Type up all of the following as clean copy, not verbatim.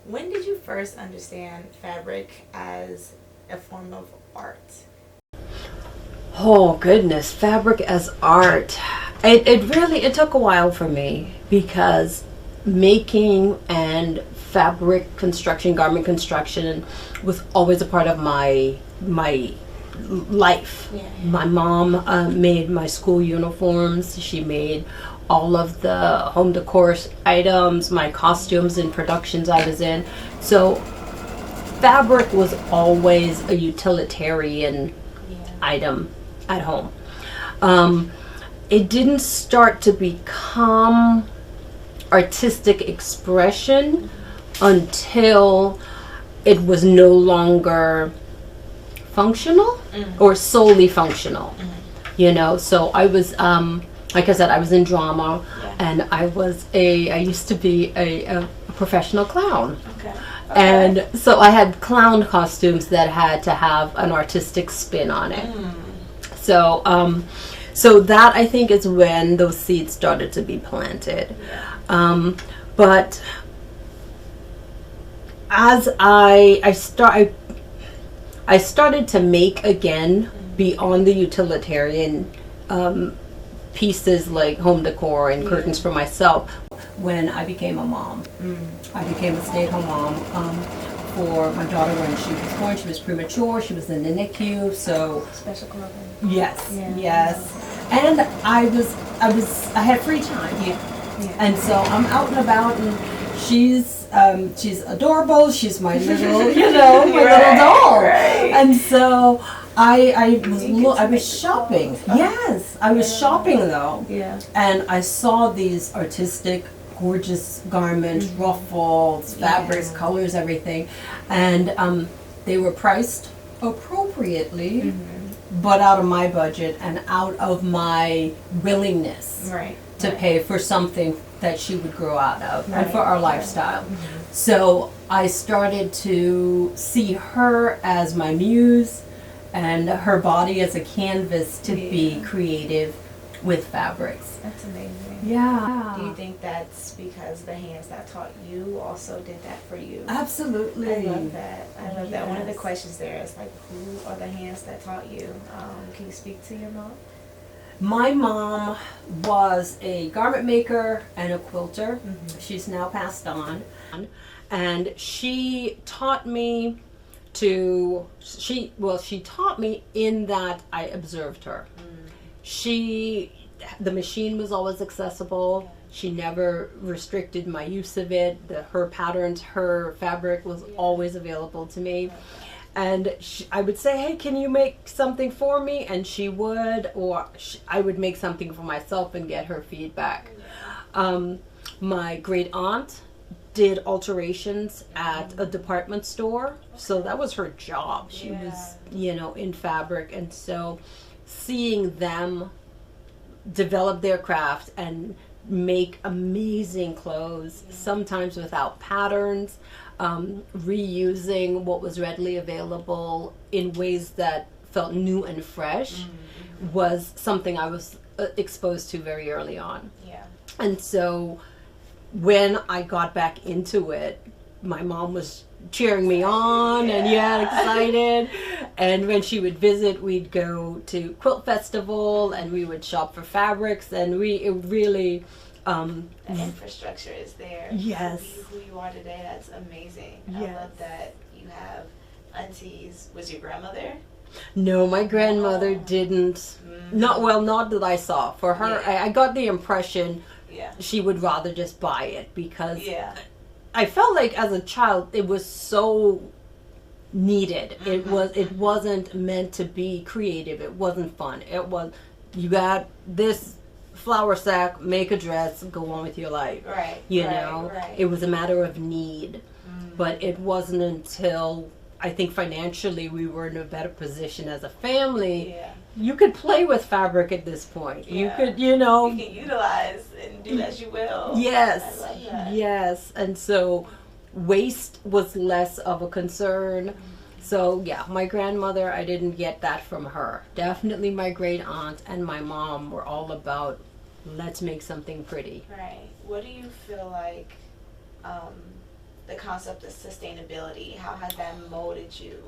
When did you first understand fabric as a form of art? Oh goodness, fabric as art. It took a while for me because making and fabric construction, garment construction was always a part of my life. Yeah. My mom made my school uniforms. She made all of the home decor items, my costumes and productions I was in. So fabric was always a utilitarian item at home. It didn't start to become artistic expression until it was no longer functional or solely functional. You know, so I was, like I said, I was in drama, and I used to be a professional clown. Okay. And so I had clown costumes that had to have an artistic spin on it. So, so that I think is when those seeds started to be planted. But as I started to make again beyond the utilitarian pieces like home decor and curtains for myself when I became a mom. I became a stay-at-home mom for my daughter when she was born. She was premature. She was in the NICU. So Special clothing. yes, and I had free time. And so I'm out and about, and she's adorable. She's my little, my little doll. Right. And so I was shopping. Yes, I was shopping though. Yeah. And I saw these artistic, gorgeous garments, ruffles, fabrics, colors, everything, and they were priced appropriately, but out of my budget and out of my willingness to pay for something that she would grow out of and for our lifestyle. So I started to see her as my muse and her body as a canvas to be creative with fabrics. That's amazing. Yeah. Do you think that's because the hands that taught you also did that for you? Absolutely. I love that. I love that. One of the questions there is like, who are the hands that taught you? Can you speak to your mom? My mom was a garment maker and a quilter. She's now passed on. And she taught me she taught me in that I observed her. The machine was always accessible. She never restricted my use of it. Her patterns, her fabric was always available to me. And I would say, hey, can you make something for me? And she would, or I would make something for myself and get her feedback. My great aunt did alterations at a department store. So that was her job. She was, in fabric. And so seeing them develop their craft and make amazing clothes, sometimes without patterns, reusing what was readily available in ways that felt new and fresh, was something I was exposed to very early on. And so when I got back into it, my mom was cheering me on and excited. And when she would visit, we'd go to Quilt Festival and we would shop for fabrics, and it really the infrastructure is there. Yes. To be who you are today, that's amazing. I love that you have aunties. Was your grandmother? No, my grandmother didn't. Not that I saw. For her, I got the impression she would rather just buy it because I felt like as a child it was so needed. It wasn't meant to be creative. It wasn't fun. It was, you got this flour sack, make a dress, go on with your life. It was a matter of need. But it wasn't until I think financially we were in a better position as a family. You could play with fabric at this point. You could, You can utilize and do as you will. Yes. I love that. Yes. And so waste was less of a concern. So my grandmother, I didn't get that from her. Definitely my great aunt and my mom were all about, let's make something pretty. Right. What do you feel like the concept of sustainability? How has that molded you,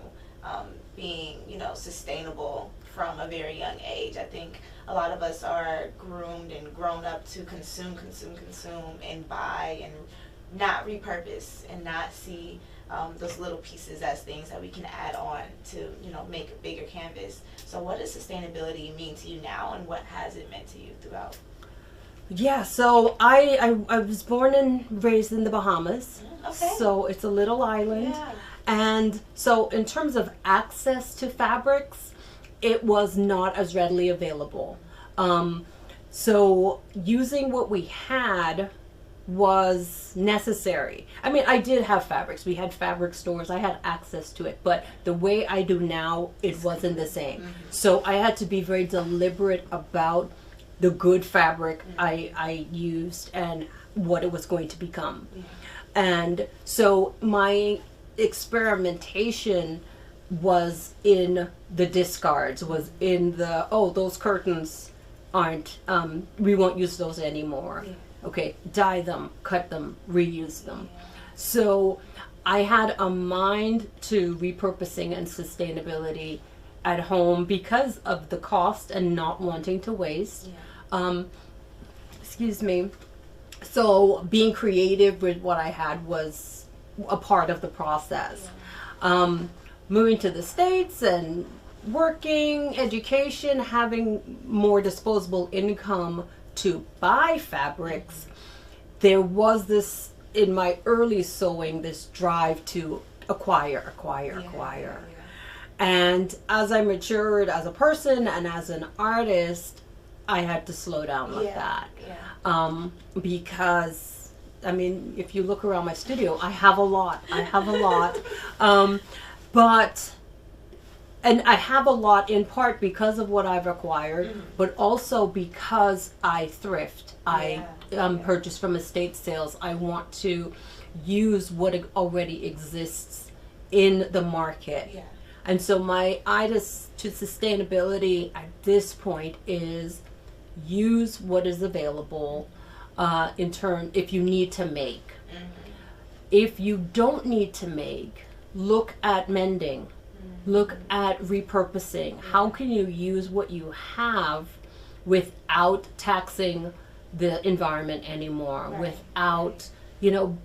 being, sustainable from a very young age? I think a lot of us are groomed and grown up to consume, and buy and not repurpose and not see those little pieces as things that we can add on to, make a bigger canvas. So what does sustainability mean to you now, and what has it meant to you throughout? Yeah, so I was born and raised in the Bahamas. Okay. So it's a little island. Yeah. And so in terms of access to fabrics, it was not as readily available. So using what we had was necessary. I mean, I did have fabrics. We had fabric stores. I had access to it. But the way I do now, it wasn't the same. Mm-hmm. So I had to be very deliberate about the good fabric I used and what it was going to become. Yeah. And so my experimentation was in the discards, was in the, oh, those curtains aren't, we won't use those anymore. Yeah. Okay, dye them, cut them, reuse them. Yeah. So I had a mind to repurposing and sustainability at home because of the cost and not wanting to waste. Yeah. Excuse me. So being creative with what I had was a part of the process. Moving to the States and working, education, having more disposable income to buy fabrics, there was this, in my early sewing, this drive to acquire. Yeah. And as I matured as a person and as an artist, I had to slow down with that. Yeah. Because, I mean, if you look around my studio, I have a lot. But, and I have a lot in part because of what I've acquired, but also because I thrift. I purchase from estate sales. I want to use what already exists in the market. Yeah. And so my idea to sustainability at this point is use what is available if you need to make. If you don't need to make, look at mending. Look at repurposing. How can you use what you have without taxing the environment anymore, without,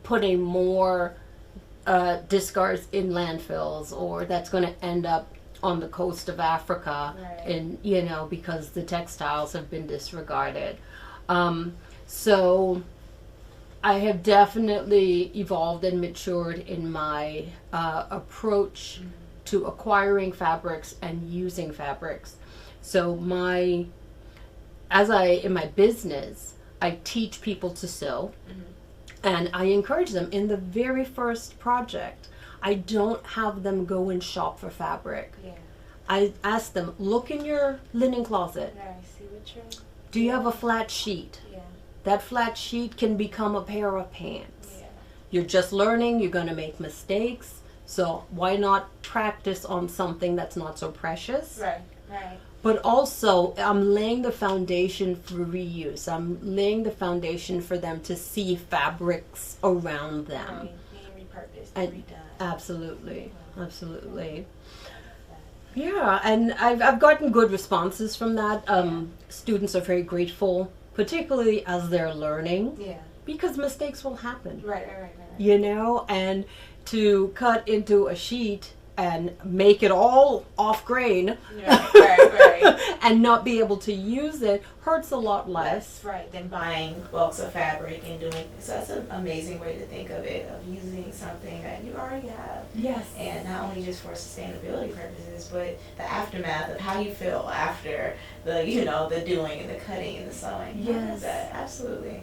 putting more discards in landfills, or that's going to end up on the coast of Africa, and because the textiles have been disregarded. So I have definitely evolved and matured in my approach to acquiring fabrics and using fabrics. So in my business, I teach people to sew, and I encourage them in the very first project. I don't have them go and shop for fabric. Yeah. I ask them, look in your linen closet. I see what you're... Do you have a flat sheet? Yeah. That flat sheet can become a pair of pants. Yeah. You're just learning, you're going to make mistakes. So why not practice on something that's not so precious? Right. But also, I'm laying the foundation for reuse. I'm laying the foundation for them to see fabrics around them. Right. Being repurposed And and redone. Absolutely. Yeah, and I've gotten good responses from that. Students are very grateful, particularly as they're learning. Yeah. Because mistakes will happen. Right. And to cut into a sheet and make it all off grain Right. and not be able to use it hurts a lot less. Right, than buying bulks of fabric and doing, so that's an amazing way to think of it, of using something that you already have. Yes. And not only just for sustainability purposes, but the aftermath of how you feel after the, the doing and the cutting and the sewing. Yes. Absolutely.